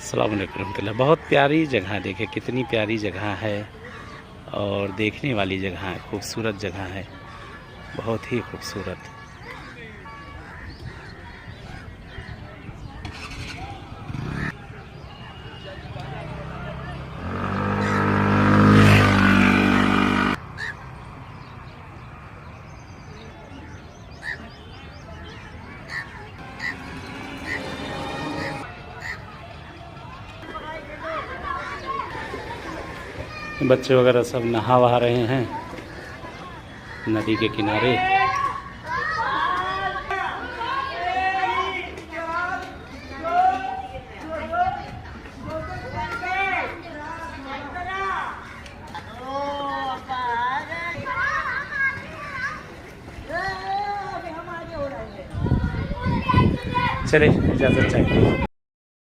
अस्सलाम वालेकुम रहमतुल्लाह। बहुत प्यारी जगह, देखिए कितनी प्यारी जगह है और देखने वाली जगह है, खूबसूरत जगह है, बहुत ही खूबसूरत। बच्चे वगैरह सब नहा वहा रहे हैं नदी के किनारे। चलिए इजाज़त चाहिए।